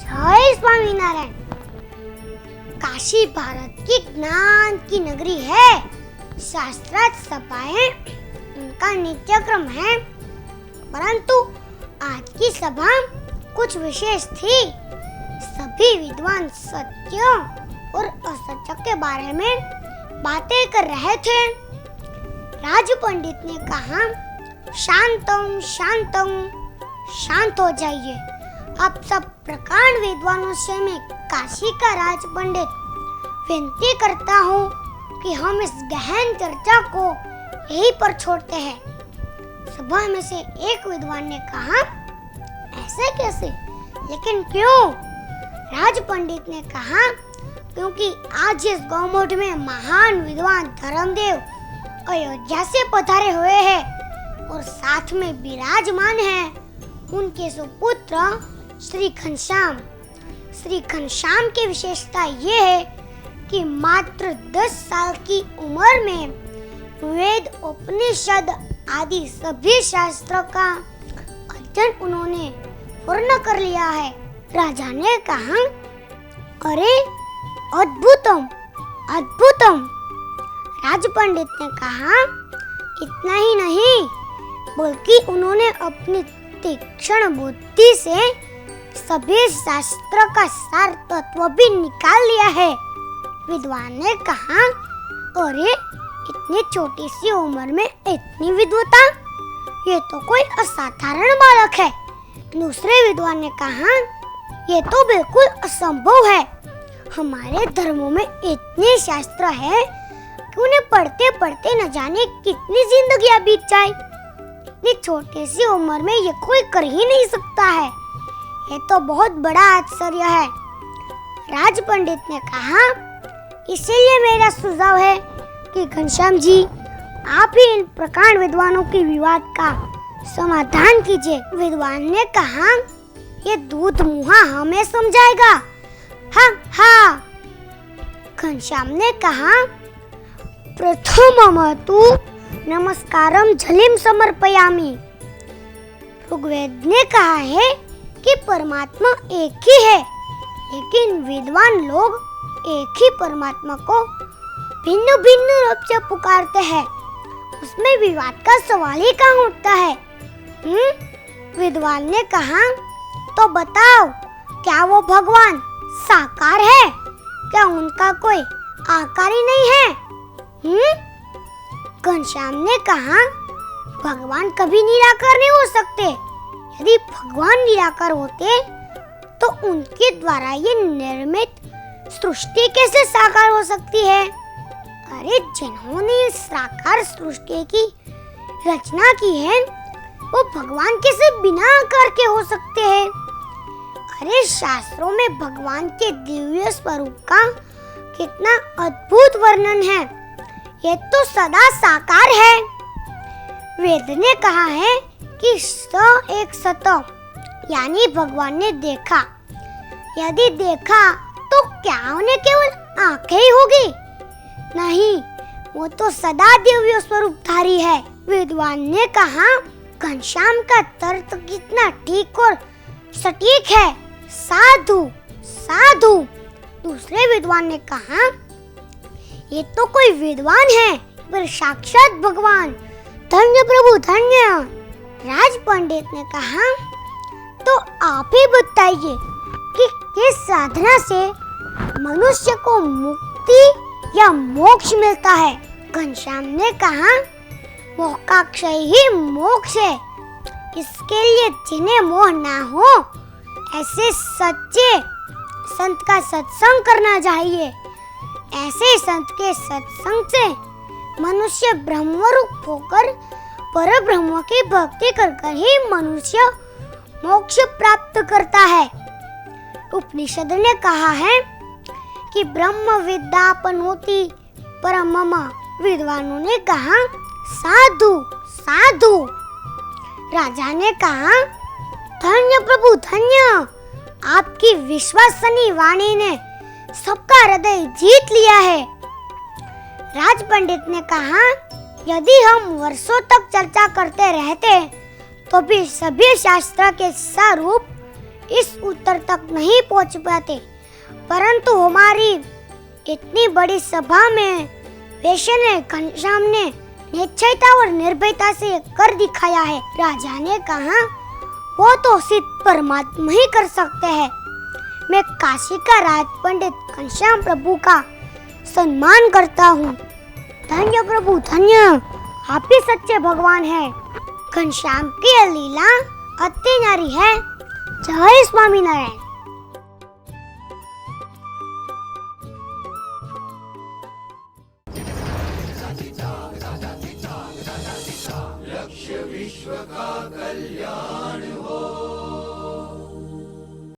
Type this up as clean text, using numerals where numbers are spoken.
जय स्वामीनारायण। काशी भारत की ज्ञान की नगरी है। शास्त्रार्थ सभाएं उनका नित्यक्रम है, परंतु आज की सभा कुछ विशेष थी। सभी विद्वान सत्य और असत्य के बारे में बातें कर रहे थे। राज पंडित ने कहा, शांतम शांतम, शांत हो जाइए। आप सब प्रकांड विद्वानों से मैं काशी का राज पंडित विनती करता हूँ कि हम इस गहन चर्चा को यहीं पर छोड़ते हैं। सभा में से एक विद्वान ने कहा, ऐसे कैसे, लेकिन क्यों? राज पंडित ने कहा, क्योंकि आज इस गौमठ में महान विद्वान धर्मदेव अयोध्या से पधारे हुए हैं और साथ में विराजमान हैं उनके सुपुत्र श्री घनश्याम। श्री घनश्याम की विशेषता ये है कि मात्र 10 साल की उम्र में वेद, उपनिषद आदि सभी शास्त्रों का अध्ययन उन्होंने पूर्ण कर लिया है। राजा ने कहा, अरे अद्भुतम अद्भुतम। राज पंडित ने कहा, इतना ही नहीं बल्कि उन्होंने अपनी तीक्ष्ण बुद्धि से सभी शास्त्रों का सार तत्व भी निकाल लिया है। विद्वान ने कहा, अरे इतनी छोटी सी उम्र में इतनी विद्वता, ये तो कोई असाधारण बालक है। दूसरे विद्वान ने कहा, ये तो बिल्कुल असंभव है। हमारे धर्मों में इतने शास्त्र है कि उन्हें पढ़ते पढ़ते न जाने कितनी जिंदगियां बीत जाए। इतनी छोटी सी उम्र में ये कोई कर ही नहीं सकता है। ये तो बहुत बड़ा आश्चर्य है। राज पंडित ने कहा, इसीलिए मेरा सुझाव है कि घनश्याम जी, आप ही इन प्रकांड विद्वानों के विवाद का समाधान कीजिए। विद्वान ने कहा, ये दूध मुहा हमें समझाएगा। हाँ हाँ। घनश्याम ने कहा, प्रथमम तु नमस्कारम जलिम समर्पयामि। ऋग्वेद ने कहा है कि परमात्मा एक ही है, लेकिन विद्वान लोग एक ही परमात्मा को भिन्न भिन्न रूप से पुकारते हैं। उसमें विवाद का सवाल ही कहाँ उठता है? विद्वान ने कहा, तो बताओ, क्या वो भगवान साकार है? क्या उनका कोई आकार ही नहीं है? घनश्याम ने कहा, भगवान कभी निराकार नहीं हो सकते। यदि भगवान निराकार होते तो उनके द्वारा ये निर्मित सृष्टि कैसे साकार हो सकती है? अरे जिन्होंने साकार सृष्टि की रचना की है, वो भगवान कैसे बिना आकार के हो सकते हैं? अरे शास्त्रों में भगवान के दिव्य स्वरूप का कितना अद्भुत वर्णन है। ये तो सदा साकार है। वेद ने कहा है कि स एक सत, यानी भगवान ने देखा। यदि देखा तो क्या उन्हें केवल आंखें ही होगी? नहीं, वो तो सदा दिव्य स्वरूपधारी है। विद्वान ने कहा, घनश्याम का तर्क कितना ठीक और सटीक है। साधु साधु। दूसरे विद्वान ने कहा, ये तो कोई विद्वान है पर साक्षात भगवान। धन्य प्रभु धन्य। राज पंडित ने कहा, तो आप ही बताइए कि किस साधना से मनुष्य को मुक्ति या मोक्ष मिलता है? घनश्याम ने कहा, मोक्षाक्षय ही मोक्ष है। इसके लिए जिन्हें मोह ना हो, ऐसे सच्चे संत का सत्संग करना चाहिए। ऐसे संत के सत्संग से मनुष्य ब्रह्मरूप होकर पर ब्रह्म की भक्ति कर ही मनुष्य मोक्ष प्राप्त करता है। उपनिषद ने कहा है कि ब्रह्म विद्यापनोति परम मम। विद्वानों ने कहा, साधु साधु। राजा ने कहा, धन्य प्रभु धन्य। आपकी विश्वसनीय वाणी ने सबका हृदय जीत लिया है। राज पंडित ने कहा, यदि हम वर्षों तक चर्चा करते रहते तो भी सभी शास्त्र के स्वरूप इस उत्तर तक नहीं पहुंच पाते, परंतु हमारी इतनी बड़ी सभा में वैश्य ने घनश्याम ने निश्चयता और निर्भयता से कर दिखाया है। राजा ने कहा, वो तो सिर्फ परमात्मा ही कर सकते हैं। मैं काशी का राज पंडित घनश्याम प्रभु का सम्मान करता हूँ। धन्य प्रभु धन्य, आप ही सच्चे भगवान हैं। घनश्याम की यह लीला अति न्यारी है। जय स्वामीनारायण। लक्ष्य विश्व का कल्याण हो।